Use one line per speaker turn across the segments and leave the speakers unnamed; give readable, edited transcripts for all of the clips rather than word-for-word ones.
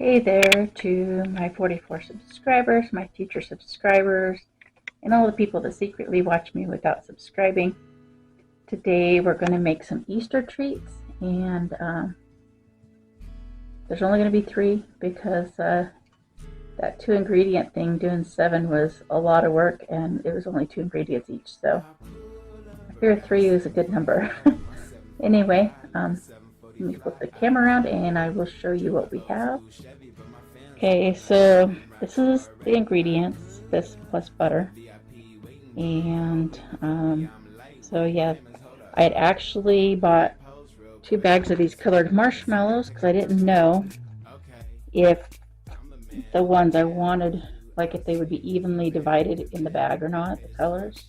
Hey there to my 44 subscribers, my future subscribers, and all the people that secretly watch me without subscribing. Today we're going to make some Easter treats, and there's only going to be 3 because that 2 ingredient thing, doing 7, was a lot of work, and it was only 2 ingredients each, so I figure 3 is a good number. Anyway, let me flip the camera around and I will show you what we have. Okay, so this is the ingredients, this plus butter. And so yeah, I had actually bought 2 bags of these colored marshmallows because I didn't know if the ones I wanted, like if they would be evenly divided in the bag or not, the colors.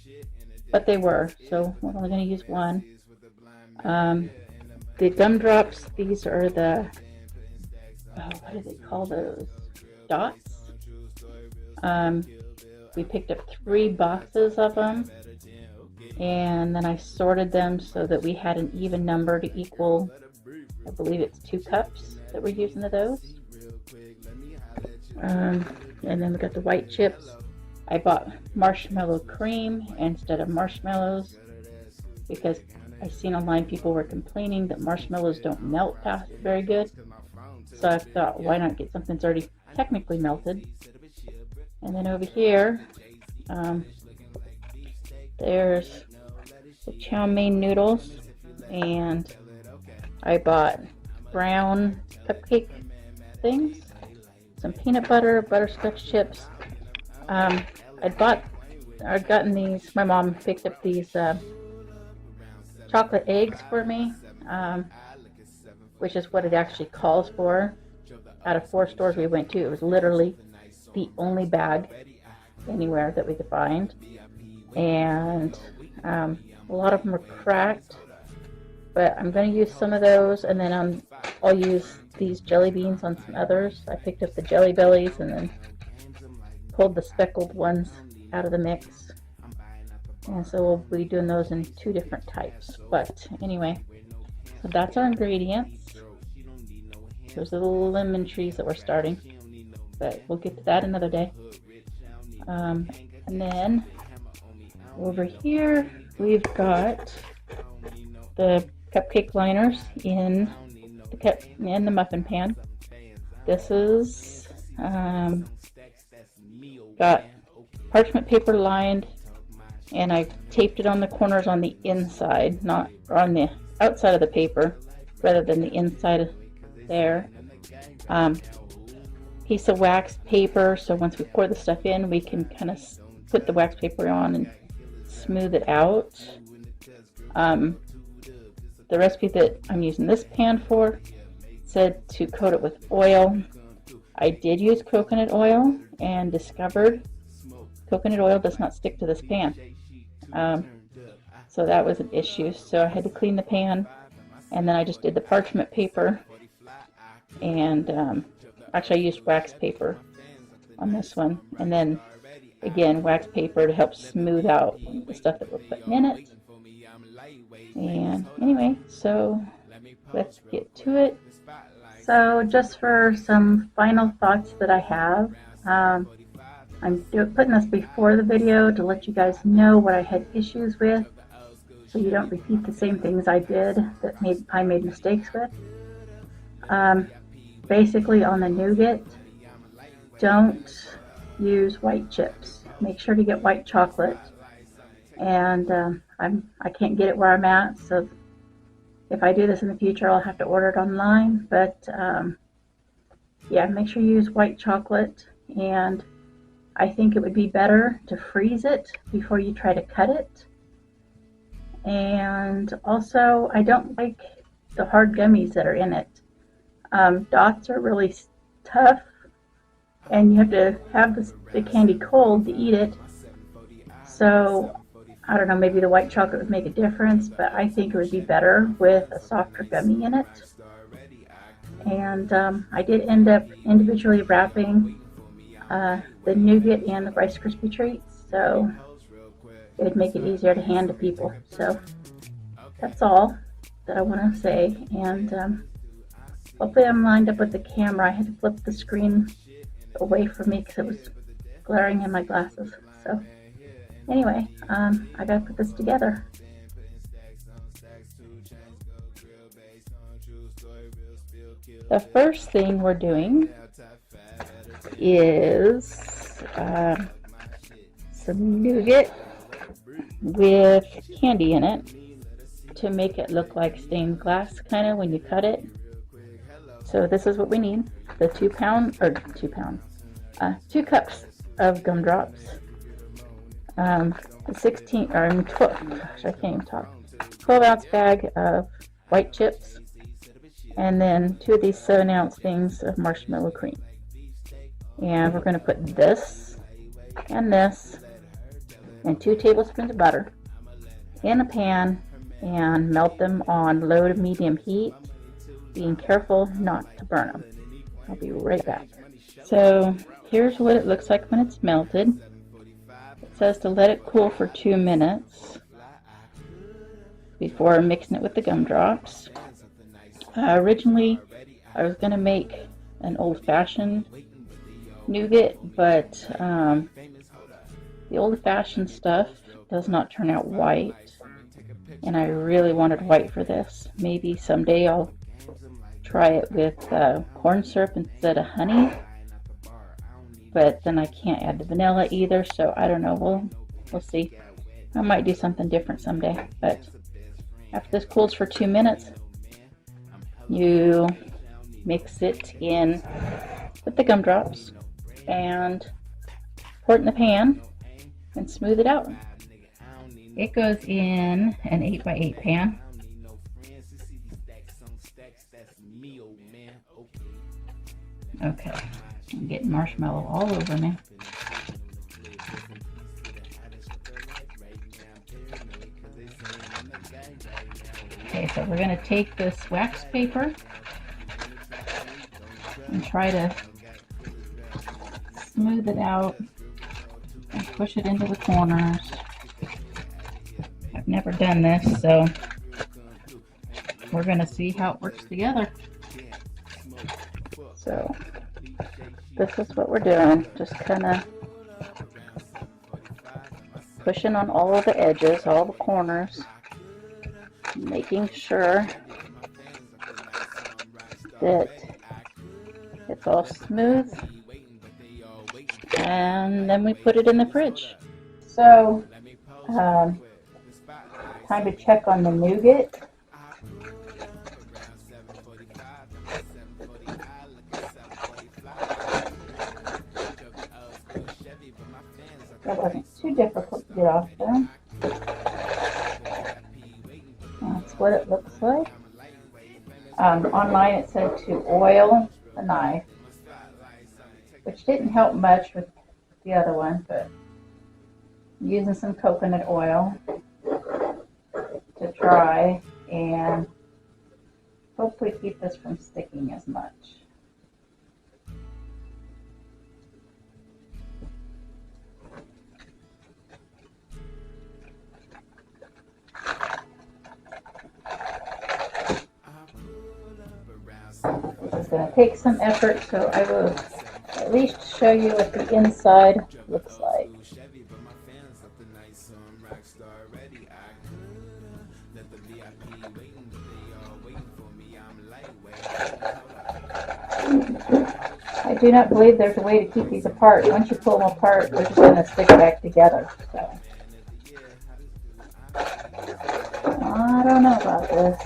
But they were, so we're only going to use 1. The gumdrops, these are the, what do they call those? Dots. We picked up 3 boxes of them, and then I sorted them so that we had an even number to equal, I believe it's 2 cups that we're using of those. And then we got the white chips. I bought marshmallow cream instead of marshmallows because I've seen online people were complaining that marshmallows don't melt very good. So I thought, why not get something that's already technically melted? And then over here, there's the chow mein noodles, and I bought brown cupcake things, some peanut butter, butterscotch chips. I'd gotten these, my mom picked up these chocolate eggs for me, which is what it actually calls for. Out of 4 stores we went to, it was literally the only bag anywhere that we could find, and a lot of them were cracked, but I'm going to use some of those, and then I'll use these jelly beans on some others. I picked up the jelly bellies and then pulled the speckled ones out of the mix. And so we'll be doing those in 2 different types. But anyway, so that's our ingredients. There's the little lemon trees that we're starting, but we'll get to that another day. And then over here we've got the cupcake liners in the muffin pan. This is got parchment paper lined, and I taped it on the corners on the inside, not on the outside of the paper, rather than the inside there. Piece of wax paper, so once we pour the stuff in, we can kind of put the wax paper on and smooth it out. The recipe that I'm using this pan for said to coat it with oil. I did use coconut oil and discovered coconut oil does not stick to this pan. So that was an issue, so I had to clean the pan, and then I just did the parchment paper, and actually I used wax paper on this one, and then again wax paper to help smooth out the stuff that we're putting in it. And anyway, so let's get to it. So just for some final thoughts that I have, I'm putting this before the video to let you guys know what I had issues with, so you don't repeat the same things I did that I made mistakes with. Basically on the nougat, don't use white chips. Make sure to get white chocolate. And I can't get it where I'm at, so if I do this in the future, I'll have to order it online. But yeah, make sure you use white chocolate, and I think it would be better to freeze it before you try to cut it. And also, I don't like the hard gummies that are in it. Dots are really tough, and you have to have the candy cold to eat it. So I don't know, maybe the white chocolate would make a difference, but I think it would be better with a softer gummy in it. And I did end up individually wrapping the nougat and the Rice Krispie Treats, so it would make it easier to hand to people. So that's all that I want to say, and Hopefully I'm lined up with the camera. I had to flip the screen away from me because it was glaring in my glasses. So anyway, I gotta put this together. The first thing we're doing is some nougat with candy in it to make it look like stained glass kind of when you cut it. So this is what we need: the 2 cups of gumdrops, 12-ounce bag of white chips, and then 2 of these 7-ounce things of marshmallow cream. And we're going to put this and 2 tablespoons of butter in a pan and melt them on low to medium heat, being careful not to burn them. I'll be right back. So here's what it looks like when it's melted. It says to let it cool for 2 minutes before mixing it with the gumdrops. Originally, I was going to make an old-fashioned nougat, but the old-fashioned stuff does not turn out white, and I really wanted white for this. Maybe someday I'll try it with corn syrup instead of honey, but then I can't add the vanilla either, so I don't know. We'll see. I might do something different someday. But after this cools for 2 minutes, you mix it in with the gumdrops and pour it in the pan and smooth it out. It goes in an 8x8 pan. Okay, I'm getting marshmallow all over me. Okay, so we're going to take this wax paper and try to smooth it out and push it into the corners. I've never done this, so we're going to see how it works together. So this is what we're doing, just kind of pushing on all of the edges, all the corners, making sure that it's all smooth, and then we put it in the fridge. So time to check on the nougat. That wasn't too difficult to get off there. That's what it looks like. Online it said to oil the knife, which didn't help much with the other one, but I'm using some coconut oil to try and hopefully keep this from sticking as much. It's going to take some effort, so I will at least show you what the inside looks like. I do not believe there's a way to keep these apart. Once you pull them apart, they're just going to stick back together. So I don't know about this.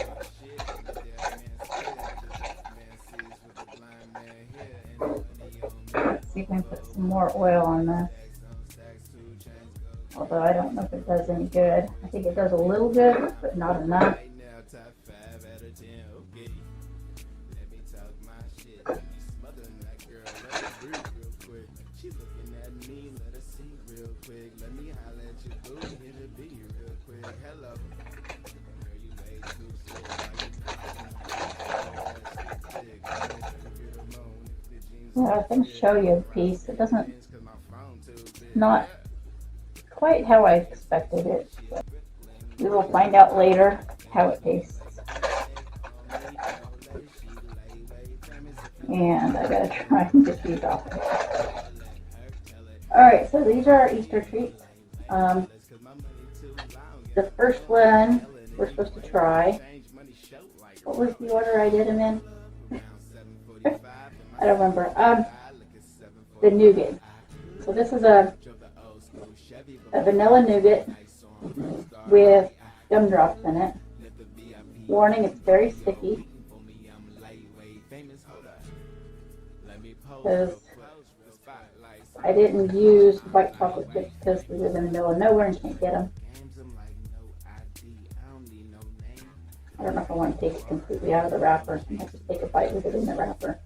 Let's see if we can put some more oil on this. Although I don't know if it does any good. I think it does a little good, but not enough. Yeah, I can show you a piece. It doesn't, not quite how I expected it, but we will find out later how it tastes. And I gotta try and get these off. Alright, so these are our Easter treats. The first one we're supposed to try. What was the order I did them in? I don't remember. The nougat. So this is a vanilla nougat with gumdrops in it. Warning, it's very sticky. Because I didn't use white chocolate chips because we live in the middle of nowhere and can't get them. I don't know if I want to take it completely out of the wrapper. I might just take a bite with it in the wrapper.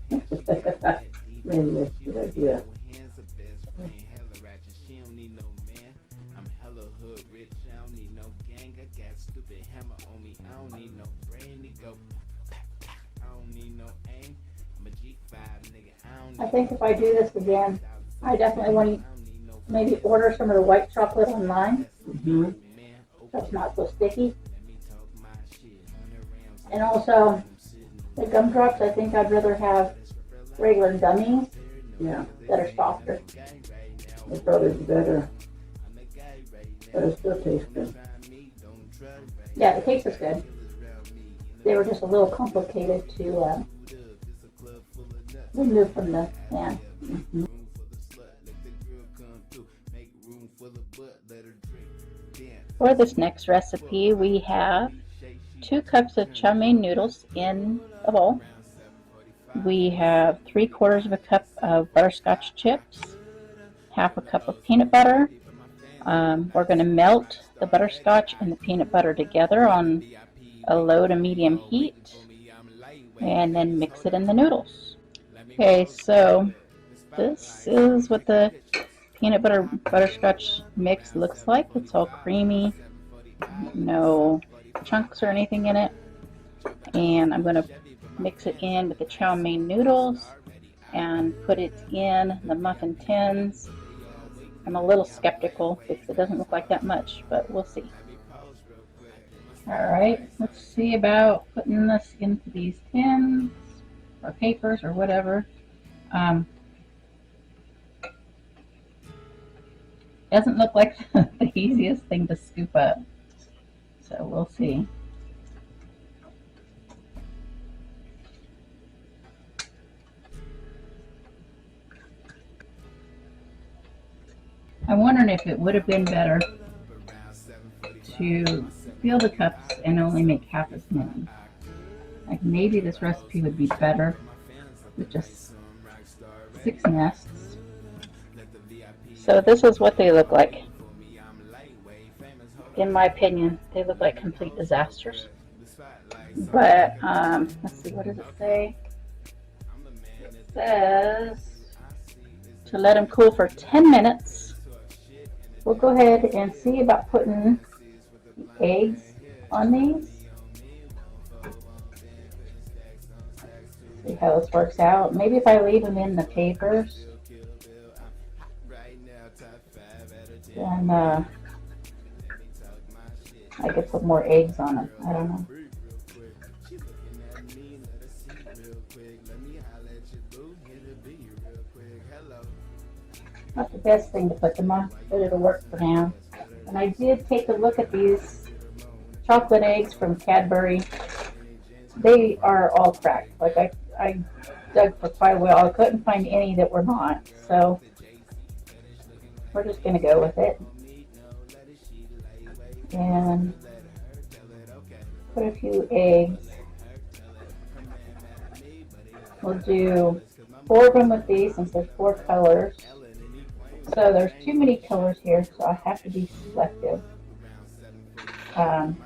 Maybe that's a good idea.
I think if I do this again, I definitely want to maybe order some of the white chocolate online. So it's not so sticky. And also, the gumdrops, I think I'd rather have regular gummies that are softer.
It's probably better. But it still tastes good.
Yeah, the taste is good. They were just a little complicated to remove from the pan. For this next recipe, we have 2 cups of chow mein noodles in a bowl. We have 3/4 of a cup of butterscotch chips, 1/2 a cup of peanut butter. We're going to melt the butterscotch and the peanut butter together on a low to medium heat, and then mix it in the noodles. Okay, so this is what the peanut butter butterscotch mix looks like. It's all creamy, no chunks or anything in it. And I'm going to mix it in with the chow mein noodles and put it in the muffin tins. I'm a little skeptical because it doesn't look like that much, but we'll see. Alright, let's see about putting this into these tins or papers or whatever. Doesn't look like the easiest thing to scoop up, so we'll see. I'm wondering if it would have been better to fill the cups and only make half as many. Like maybe this recipe would be better with just 6 nests. So this is what they look like. In my opinion, they look like complete disasters. But let's see, what does it say? It says to let them cool for 10 minutes. We'll go ahead and see about putting eggs on these. See how this works out. Maybe if I leave them in the papers, then I could put more eggs on them. I don't know. Not the best thing to put them on, but it'll work for now. And I did take a look at these chocolate eggs from Cadbury. They are all cracked. Like I dug for quite a while. I couldn't find any that were not. So we're just going to go with it. And put a few eggs. We'll do 4 of them with these since there's 4 colors. So there's too many colors here, so I have to be selective. And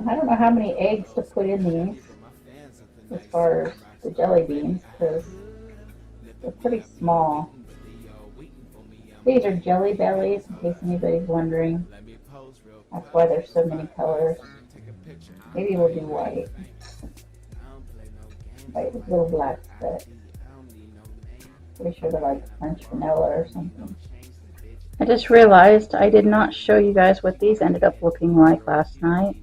I don't know how many eggs to put in these as far as the jelly beans, because they're pretty small. These are Jelly Bellies, in case anybody's wondering. That's why there's so many colors. Maybe we'll do white. White with little black specks. Pretty sure they're like French vanilla or something. I just realized I did not show you guys what these ended up looking like last night.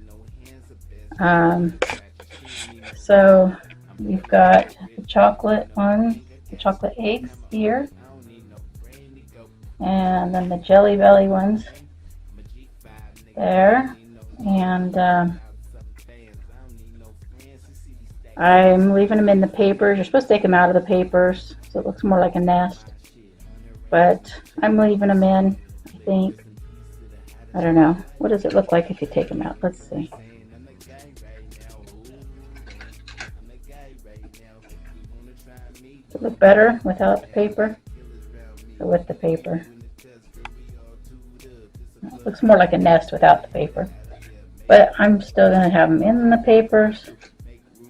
So we've got the chocolate ones, the chocolate eggs here, and then the Jelly Belly ones there, and I'm leaving them in the papers. You're supposed to take them out of the papers so it looks more like a nest, but I'm leaving them in, I think. I don't know. What does it look like if you take them out? Let's see. Does it look better without the paper or with the paper? It looks more like a nest without the paper. But I'm still going to have them in the papers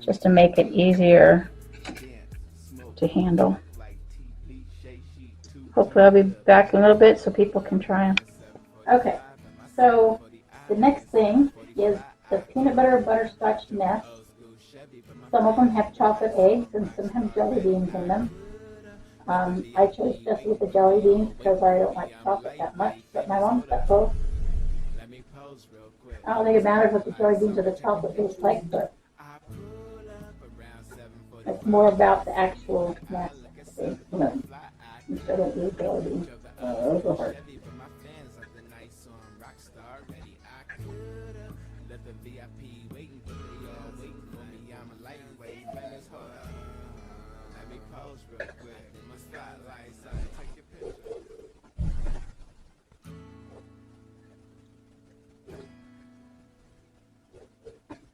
just to make it easier to handle. Hopefully I'll be back in a little bit so people can try them. Okay, so the next thing is the peanut butter butterscotch nest. Some of them have chocolate eggs and some have jelly beans in them. I chose just with the jelly beans because I don't like chocolate that much, but my mom's got both. I don't think it matters what the jelly beans or the chocolate tastes like, but it's more about the actual nest. Instead of the jelly beans. Those are hard.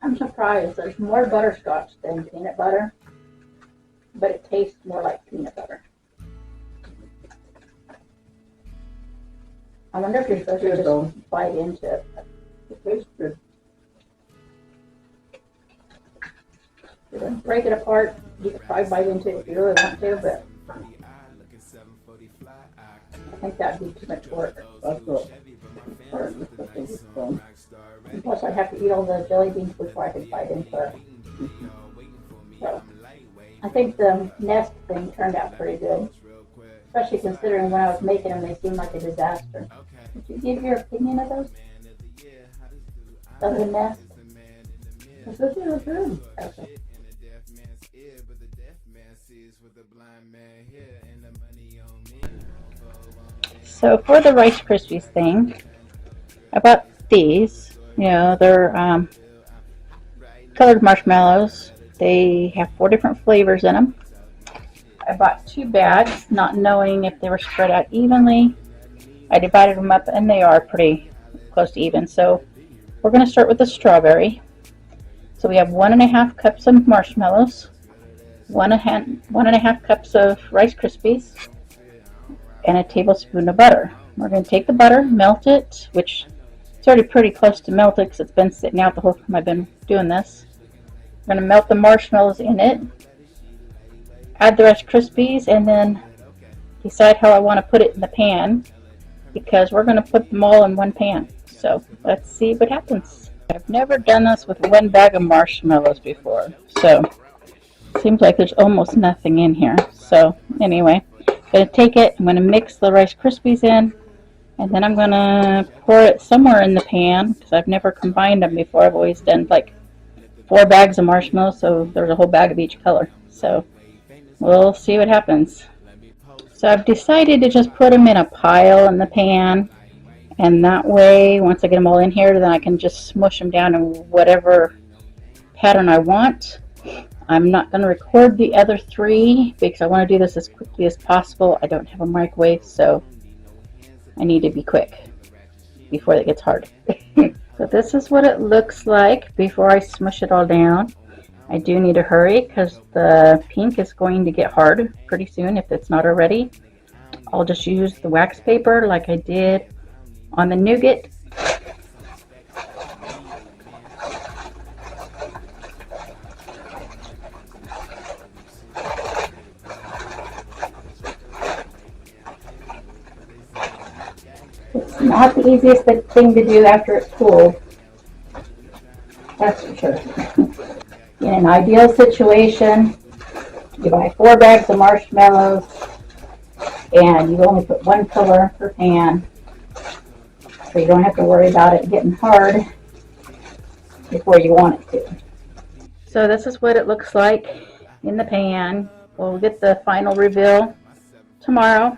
I'm surprised. There's more butterscotch than peanut butter, but it tastes more like peanut butter. I wonder if you're supposed to just bite into it. It tastes good. You're going to break it apart. You could probably bite into it if you really want to, but I think that would be too much work.
That's good.
And plus, I'd have to eat all the jelly beans before I could bite into it. So, I think the nest thing turned out pretty good. Especially considering when I was making them, they seemed like a disaster. Did you give your opinion of those? Of the nest? Because those are good. Okay. So for the Rice Krispies thing, I bought these. You know, they're colored marshmallows. They have 4 different flavors in them. I bought 2 bags, not knowing if they were spread out evenly. I divided them up, and they are pretty close to even. So we're going to start with the strawberry. So we have 1½ cups of marshmallows, 1½ cups of Rice Krispies, and a tablespoon of butter. We're going to take the butter, melt it, which it's already pretty close to melted because it's been sitting out the whole time I've been doing this. I'm going to melt the marshmallows in it, add the Rice Krispies, and then decide how I want to put it in the pan, because we're going to put them all in one pan. So let's see what happens. I've never done this with 1 bag of marshmallows before, so it seems like there's almost nothing in here. So anyway, I'm going to take it, I'm going to mix the Rice Krispies in, and then I'm going to pour it somewhere in the pan, because I've never combined them before. I've always done like 4 bags of marshmallows, so there's a whole bag of each color. So we'll see what happens. So I've decided to just put them in a pile in the pan, and that way once I get them all in here, then I can just smush them down in whatever pattern I want. I'm not going to record the other 3 because I want to do this as quickly as possible. I don't have a microwave, so I need to be quick before it gets hard. So this is what it looks like before I smush it all down. I do need to hurry because the pink is going to get hard pretty soon if it's not already. I'll just use the wax paper like I did on the nougat. It's not the easiest thing to do after it's cooled. That's for sure. In an ideal situation, you buy 4 bags of marshmallows and you only put 1 color per pan, so you don't have to worry about it getting hard before you want it to. So this is what it looks like in the pan. We'll get the final reveal tomorrow,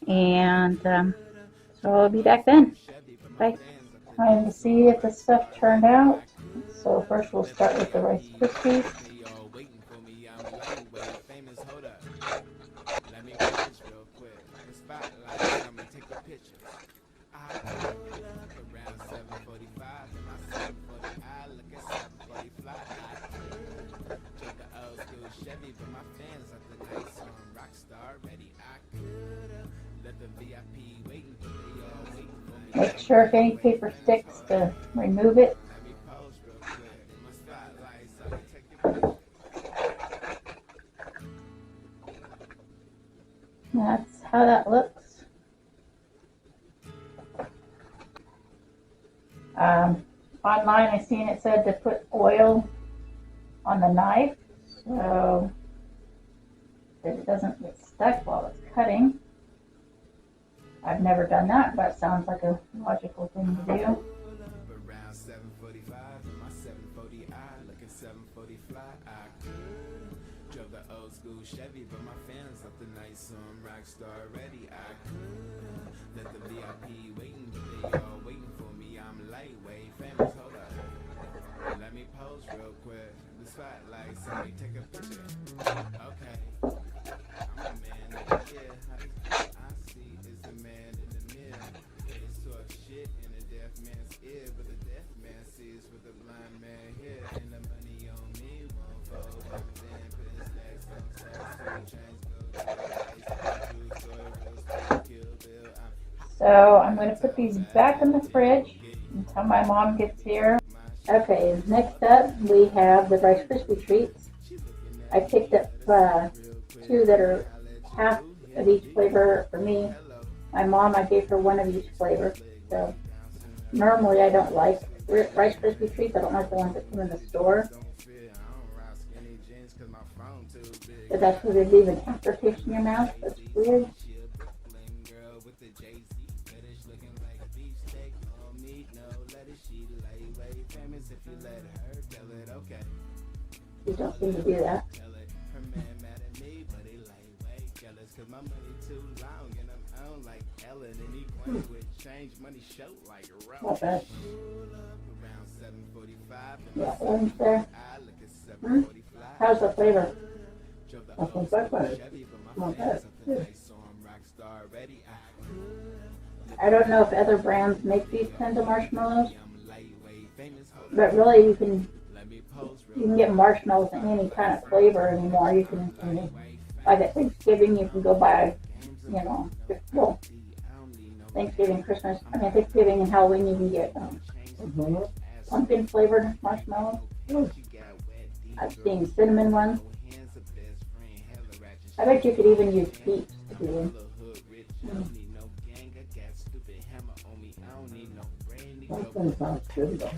and so I'll be back then. Bye. Time to see if the stuff turned out. So first we'll start with the Rice Krispies. Make sure if any paper sticks to remove it. That's how that looks. Online I seen it said to put oil on the knife so that it doesn't get stuck while it's cutting. I've never done that, but it sounds like a logical thing to do.
Around 7:45, my 740i, looking 740 fly. I could drove the old school Chevy, but my fans up the night, so I'm rock star ready. I could let the VIP waiting, but they all waiting for me. I'm lightweight, famous. Hold up, let me pose real quick. The spotlight, somebody take a picture. Okay, I'm a man of the year. I see is the man in the mirror. It's talk shit in the deaf man's ear, but the deaf man sees what the blind man hear. And the money on me won't fold. I'm then putting stacks on stacks, 2 chains go to the story, kill Bill.
So I'm going to put these back in the fridge until my mom gets here. Okay, next up we have the Rice Krispie Treats. I picked up 2 that are half of each flavor for me. My mom, I gave her 1 of each flavor. So normally I don't like Rice Krispie Treats. I don't like the ones that come in the store. But that's where they leave an aftertaste in your mouth. That's weird. You don't seem to do that. Not bad. Yeah, orange there. How's the flavor?
That's not that bad. Not bad. Yeah.
I don't know if other brands make these kinds of marshmallows, but really you can get marshmallows in any kind of flavor anymore. You can, like at Thanksgiving, you can go buy, well, Thanksgiving and Halloween, you can get pumpkin flavored marshmallows. I've seen cinnamon ones. I bet you could even use peeps to do them.
That one sounds good though.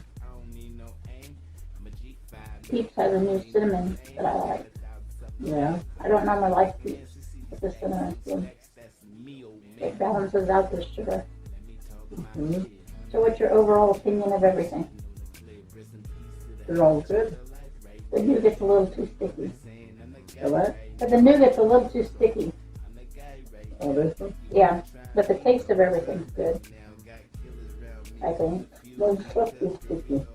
Peeps has a new cinnamon that I like.
Yeah.
I don't normally like peeps, but the cinnamon is good. It balances out the sugar.
Mm-hmm.
So what's your overall opinion of everything?
They're all good.
The nougat's a little too sticky.
The what?
But the nougat's a little too sticky.
Oh, this one?
Yeah, but the taste of everything's good, I think.
Well, it's supposed to be sticky.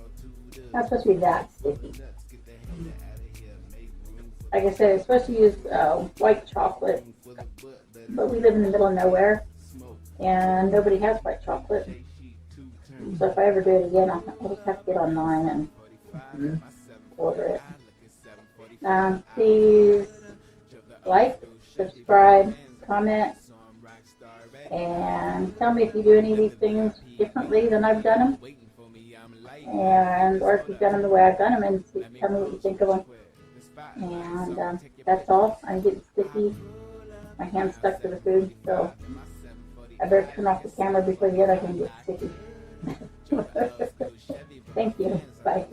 Not supposed to be that sticky. Like I said, it's supposed to use white chocolate, but we live in the middle of nowhere, and nobody has white chocolate. So if I ever do it again, I'll just have to get online and order it. Please like, subscribe, comment, and tell me if you do any of these things differently than I've done them, or if you've done them the way I've done them, and tell me what you think of them. And that's all. I'm getting sticky. My hand's stuck to the food, so I better turn off the camera before the other hand gets sticky. Thank you. Bye.